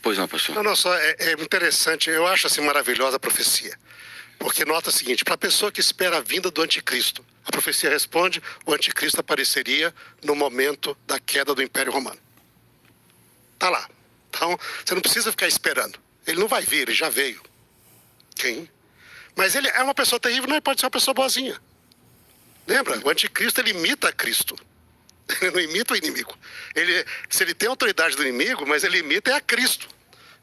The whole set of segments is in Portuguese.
Pois não, pastor. Não, só é interessante, eu acho assim maravilhosa a profecia. Porque nota o seguinte, para a pessoa que espera a vinda do anticristo, a profecia responde, o anticristo apareceria no momento da queda do Império Romano. Tá lá. Então, você não precisa ficar esperando. Ele não vai vir, ele já veio. Quem? Mas ele é uma pessoa terrível, não, ele pode ser uma pessoa boazinha. Lembra? O anticristo, ele imita Cristo. Ele não imita o inimigo. Se ele tem autoridade do inimigo, mas ele imita a Cristo.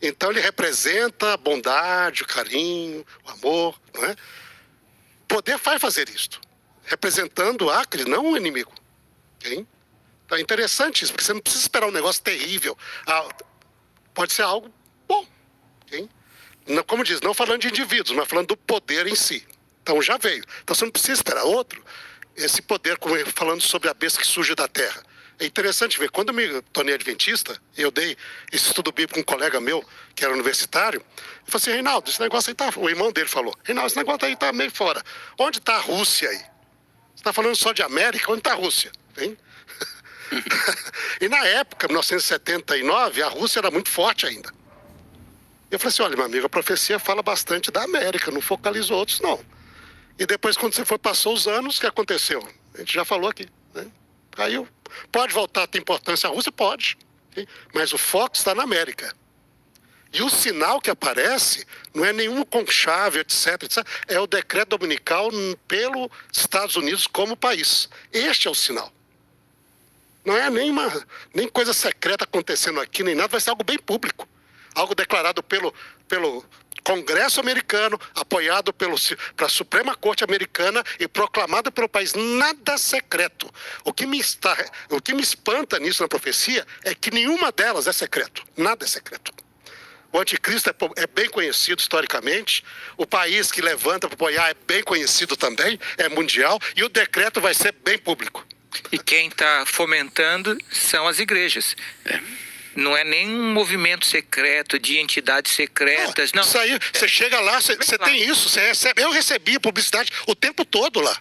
Então ele representa a bondade, o carinho, o amor, não é? Poder vai fazer isto. Representando a Cristo, não o inimigo. Okay? Então é interessante isso, porque você não precisa esperar um negócio terrível. Pode ser algo bom. Okay? Como diz, não falando de indivíduos, mas falando do poder em si. Então já veio. Então você não precisa esperar outro. Esse poder, falando sobre a besta que surge da terra. É interessante ver, quando eu me tornei adventista, eu dei esse estudo bíblico com um colega meu, que era universitário, eu falei assim, Reinaldo, esse negócio aí tá... O irmão dele falou, Reinaldo, esse negócio aí tá meio fora. Onde está a Rússia aí? Você está falando só de América, onde está a Rússia? Hein? E na época, 1979, a Rússia era muito forte ainda. Eu falei assim, olha, meu amigo, a profecia fala bastante da América, não focalizou outros, não. E depois, quando passou os anos, o que aconteceu? A gente já falou aqui, né? Caiu. Pode voltar a ter importância a Rússia? Pode. Okay? Mas o foco está na América. E o sinal que aparece não é nenhum conclave, etc, etc. É o decreto dominical pelos Estados Unidos como país. Este é o sinal. Não é nem coisa secreta acontecendo aqui, nem nada. Vai ser algo bem público. Algo declarado pelo Congresso americano, apoiado pela Suprema Corte americana e proclamado pelo país. Nada secreto. O que me espanta nisso na profecia é que nenhuma delas é secreto. Nada é secreto. O anticristo é bem conhecido historicamente. O país que levanta para apoiar é bem conhecido também, é mundial. E o decreto vai ser bem público. E quem está fomentando são as igrejas. Não é nenhum movimento secreto de entidades secretas, não. Isso aí, você chega lá, você tem isso, você recebe. Eu recebia publicidade o tempo todo lá.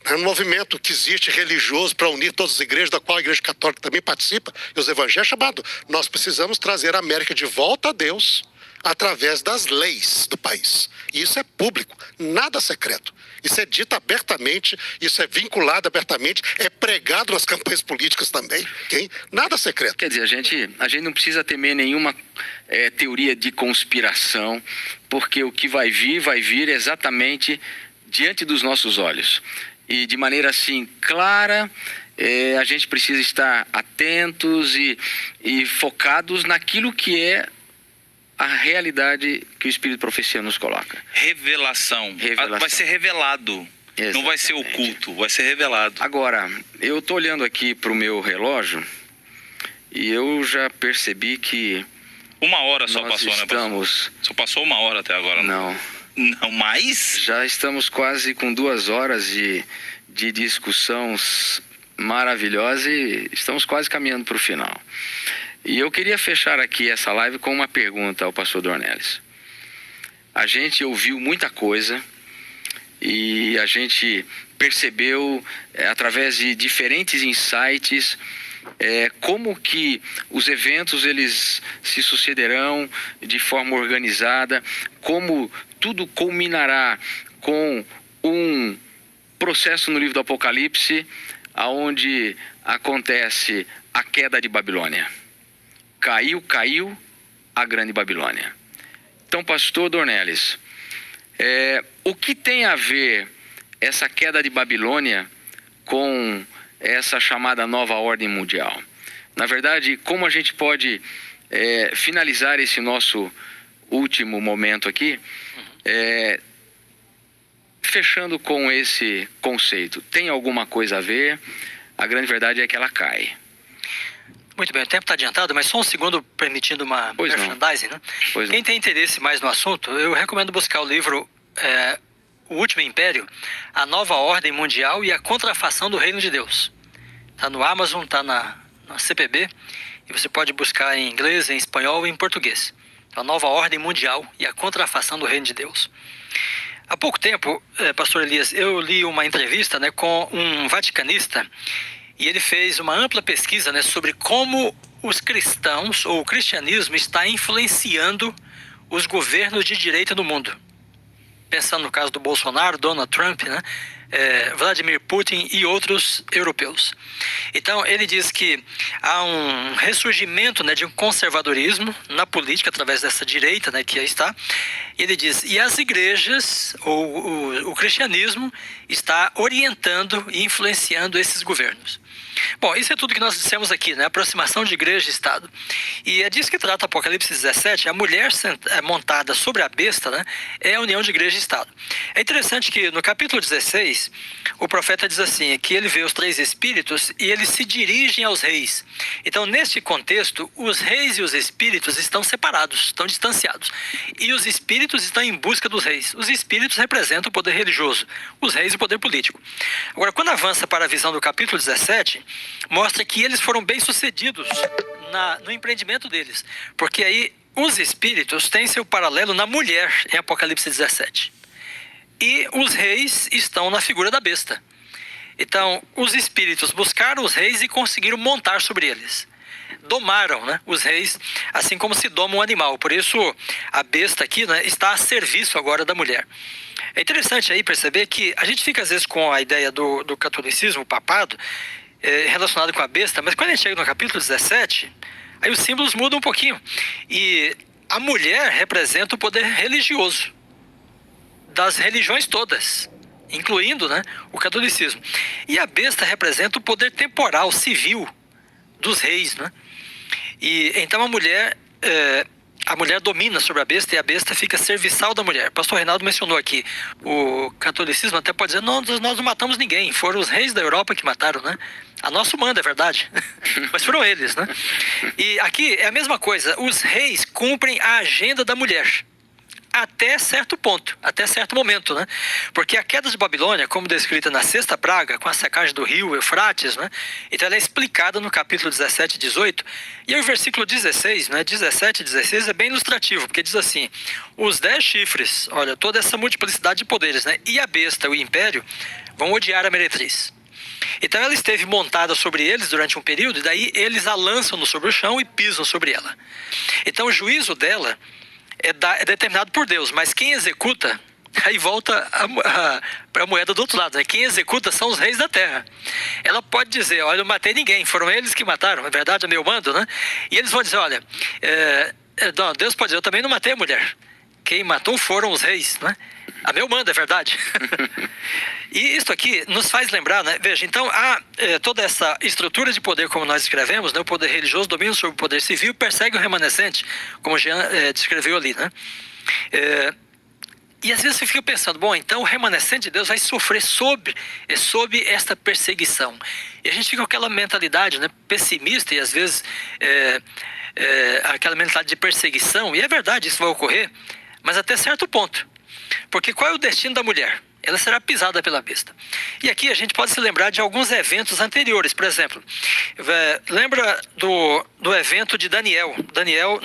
É um movimento que existe religioso para unir todas as igrejas, da qual a Igreja Católica também participa, e os evangélicos, chamado Nós Precisamos Trazer a América de volta a Deus através das leis do país. E isso é público, nada secreto. Isso é dito abertamente, isso é vinculado abertamente, é pregado nas campanhas políticas também, okay? Nada secreto. Quer dizer, a gente não precisa temer nenhuma teoria de conspiração, porque o que vai vir exatamente diante dos nossos olhos. E de maneira assim clara, a gente precisa estar atentos e focados naquilo que é a realidade que o Espírito de Profecia nos coloca. Revelação. Vai ser revelado. Exatamente. Não vai ser oculto, vai ser revelado. Agora, eu estou olhando aqui para o meu relógio e eu já percebi que... 1 hora só passou, né, pastor? Só passou 1 hora até agora, não? Não, mais? Já estamos quase com 2 horas de discussão maravilhosa e estamos quase caminhando para o final. E eu queria fechar aqui essa live com uma pergunta ao pastor Dornelles. A gente ouviu muita coisa e a gente percebeu, através de diferentes insights, como que os eventos eles se sucederão de forma organizada, como tudo culminará com um processo no livro do Apocalipse, onde acontece a queda de Babilônia. Caiu a grande Babilônia. Então, pastor Dornelles, o que tem a ver essa queda de Babilônia com essa chamada nova ordem mundial? Na verdade, como a gente pode finalizar esse nosso último momento aqui, fechando com esse conceito? Tem alguma coisa a ver? A grande verdade é que ela cai. Muito bem, o tempo está adiantado, mas só um segundo permitindo uma merchandising, né? Quem tem interesse mais no assunto, eu recomendo buscar o livro O Último Império, A Nova Ordem Mundial e a Contrafação do Reino de Deus. Está no Amazon, está na CPB, e você pode buscar em inglês, em espanhol e em português. A Nova Ordem Mundial e a Contrafação do Reino de Deus. Há pouco tempo, pastor Elias, eu li uma entrevista, né, com um vaticanista, e ele fez uma ampla pesquisa, né, sobre como os cristãos, ou o cristianismo, está influenciando os governos de direita no mundo. Pensando no caso do Bolsonaro, Donald Trump, né? Vladimir Putin e outros europeus. Então, ele diz que há um ressurgimento, né, de um conservadorismo na política, através dessa direita, né, que aí está. Ele diz, e as igrejas, ou o cristianismo, está orientando e influenciando esses governos. Bom, isso é tudo que nós dissemos aqui, né? Aproximação de igreja e Estado. E é disso que trata Apocalipse 17, a mulher montada sobre a besta, né? É a união de igreja e Estado. É interessante que no capítulo 16, o profeta diz assim, que ele vê os 3 espíritos e eles se dirigem aos reis. Então, neste contexto, os reis e os espíritos estão separados, estão distanciados. E os espíritos estão em busca dos reis. Os espíritos representam o poder religioso, os reis o poder político. Agora, quando avança para a visão do capítulo 17, mostra que eles foram bem-sucedidos no empreendimento deles. Porque aí os espíritos têm seu paralelo na mulher em Apocalipse 17. E os reis estão na figura da besta. Então, os espíritos buscaram os reis e conseguiram montar sobre eles. Domaram, né, os reis, assim como se doma um animal. Por isso, a besta aqui, né, está a serviço agora da mulher. É interessante aí perceber que a gente fica às vezes com a ideia do catolicismo, o papado, relacionado com a besta, mas quando a gente chega no capítulo 17, aí os símbolos mudam um pouquinho. E a mulher representa o poder religioso das religiões todas, incluindo, né, o catolicismo. E a besta representa o poder temporal, civil, dos reis, né? E então a mulher domina sobre a besta e a besta fica serviçal da mulher. O pastor Reinaldo mencionou aqui, o catolicismo até pode dizer, nós não matamos ninguém, foram os reis da Europa que mataram, né? A nossa manda, é verdade, mas foram eles, né? E aqui é a mesma coisa, os reis cumprem a agenda da mulher. Até certo ponto, até certo momento, né? Porque a queda de Babilônia, como descrita na sexta praga, com a secagem do rio Eufrates, né? Então ela é explicada no capítulo 17 e 18. E aí o versículo 16, né? 17 e 16 é bem ilustrativo, porque diz assim, os 10 chifres, olha, toda essa multiplicidade de poderes, né? E a besta, o império, vão odiar a meretriz. Então ela esteve montada sobre eles durante um período, e daí eles a lançam sobre o chão e pisam sobre ela. Então o juízo dela é determinado por Deus, mas quem executa, aí volta para a moeda do outro lado, né? Quem executa são os reis da terra. Ela pode dizer, olha, eu não matei ninguém, foram eles que mataram, é verdade, é meu mando, né? E eles vão dizer, olha, não, Deus pode dizer, eu também não matei a mulher. Quem matou foram os reis, né? A meu mando, é verdade. E isso aqui nos faz lembrar, né? Veja, então há toda essa estrutura de poder, como nós escrevemos, né? O poder religioso domina sobre o poder civil, persegue o remanescente, como Jean descreveu ali, né? E às vezes você fica pensando, bom, então o remanescente de Deus vai sofrer sob esta perseguição. E a gente fica com aquela mentalidade, né, pessimista e às vezes aquela mentalidade de perseguição, e é verdade, isso vai ocorrer, mas até certo ponto. Porque qual é o destino da mulher? Ela será pisada pela besta. E aqui a gente pode se lembrar de alguns eventos anteriores. Por exemplo, lembra do evento de Daniel. Daniel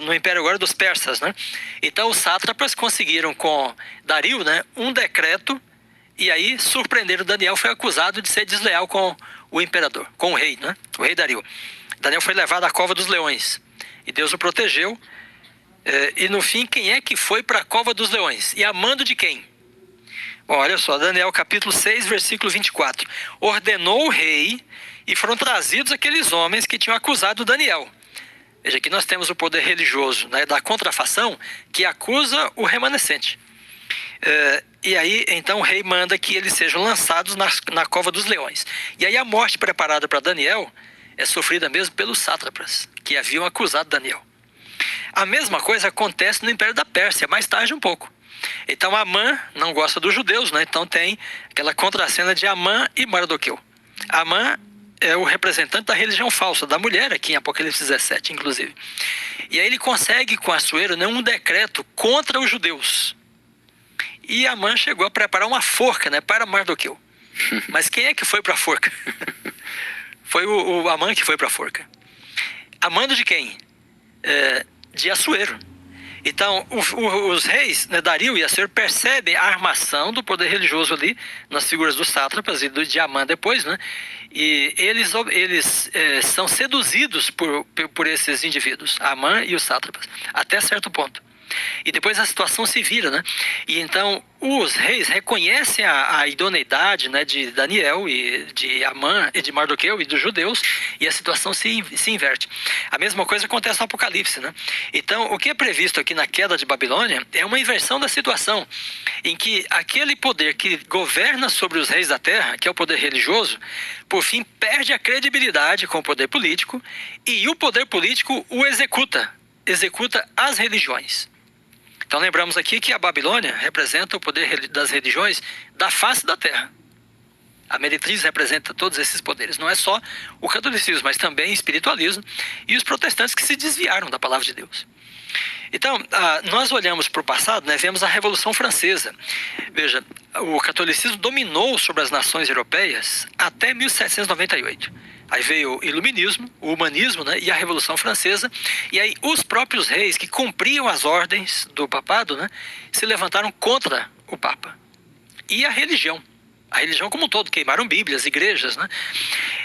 no Império agora dos persas, né? Então os sátrapas conseguiram com Dario, né, um decreto, e aí surpreenderam Daniel, foi acusado de ser desleal com o imperador, com o rei, né? O rei Dario. Daniel foi levado à cova dos leões. E Deus o protegeu. E no fim, quem é que foi para a cova dos leões? E a mando de quem? Bom, olha só, Daniel capítulo 6, versículo 24. Ordenou o rei e foram trazidos aqueles homens que tinham acusado Daniel. Veja, aqui nós temos o poder religioso, né, da contrafação, que acusa o remanescente. E aí, então, o rei manda que eles sejam lançados na cova dos leões. E aí a morte preparada para Daniel é sofrida mesmo pelos sátrapas, que haviam acusado Daniel. A mesma coisa acontece no Império da Pérsia, mais tarde um pouco. Então Amã não gosta dos judeus, né? Então tem aquela contracena de Amã e Mardoqueu. Amã é o representante da religião falsa, da mulher aqui em Apocalipse 17, inclusive. E aí ele consegue com Assuero, né, um decreto contra os judeus. E Amã chegou a preparar uma forca, né, para Mardoqueu. Mas quem é que foi para a forca? Foi o Amã que foi para a forca. A mando de quem? De Assuero. Então, os reis, né, Dario e Assuero, percebem a armação do poder religioso ali, nas figuras dos sátrapas e de Amã depois, né? E eles são seduzidos por esses indivíduos, Amã e os sátrapas, até certo ponto. E depois a situação se vira, né? E então os reis reconhecem a idoneidade, né, de Daniel e de Amã e de Mardoqueu e dos judeus, e a situação se inverte. A mesma coisa acontece no Apocalipse, né? Então o que é previsto aqui na queda de Babilônia é uma inversão da situação, em que aquele poder que governa sobre os reis da terra, que é o poder religioso, por fim perde a credibilidade com o poder político, e o poder político o executa as religiões. Então lembramos aqui que a Babilônia representa o poder das religiões da face da terra. A meretriz representa todos esses poderes. Não é só o catolicismo, mas também o espiritualismo e os protestantes que se desviaram da palavra de Deus. Então, nós olhamos para o passado, né, vemos a Revolução Francesa. Veja, o catolicismo dominou sobre as nações europeias até 1798. Aí veio o iluminismo, o humanismo, né, e a Revolução Francesa. E aí os próprios reis que cumpriam as ordens do papado, né, se levantaram contra o Papa. E a religião como um todo, queimaram bíblias, igrejas, né?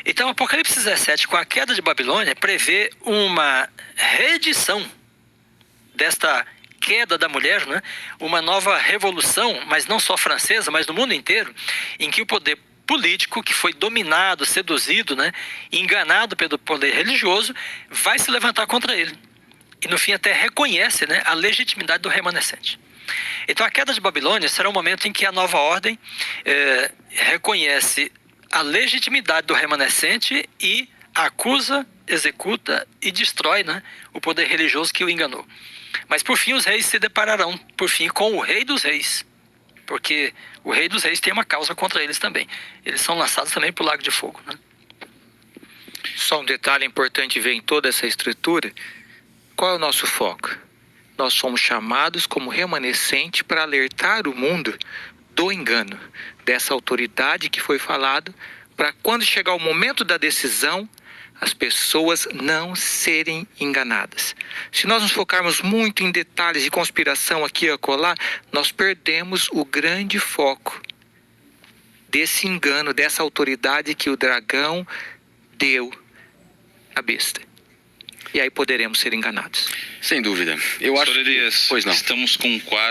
Então Apocalipse 17, com a queda de Babilônia, prevê uma reedição desta queda da mulher, né? Uma nova revolução, mas não só francesa, mas no mundo inteiro, em que o poder político, que foi dominado, seduzido, né, enganado pelo poder religioso, vai se levantar contra ele. E no fim até reconhece, né, a legitimidade do remanescente. Então a queda de Babilônia será um momento em que a nova ordem reconhece a legitimidade do remanescente e acusa, executa e destrói, né, o poder religioso que o enganou. Mas por fim os reis se depararão, por fim, com o rei dos reis. Porque o rei dos reis tem uma causa contra eles também. Eles são lançados também para o lago de fogo, né? Só um detalhe importante ver em toda essa estrutura. Qual é o nosso foco? Nós somos chamados como remanescente para alertar o mundo do engano, dessa autoridade que foi falado, para quando chegar o momento da decisão, as pessoas não serem enganadas. Se nós nos focarmos muito em detalhes de conspiração aqui e acolá, nós perdemos o grande foco desse engano, dessa autoridade que o dragão deu à besta. E aí poderemos ser enganados. Sem dúvida. Eu acho Elias, Pois não. Estamos com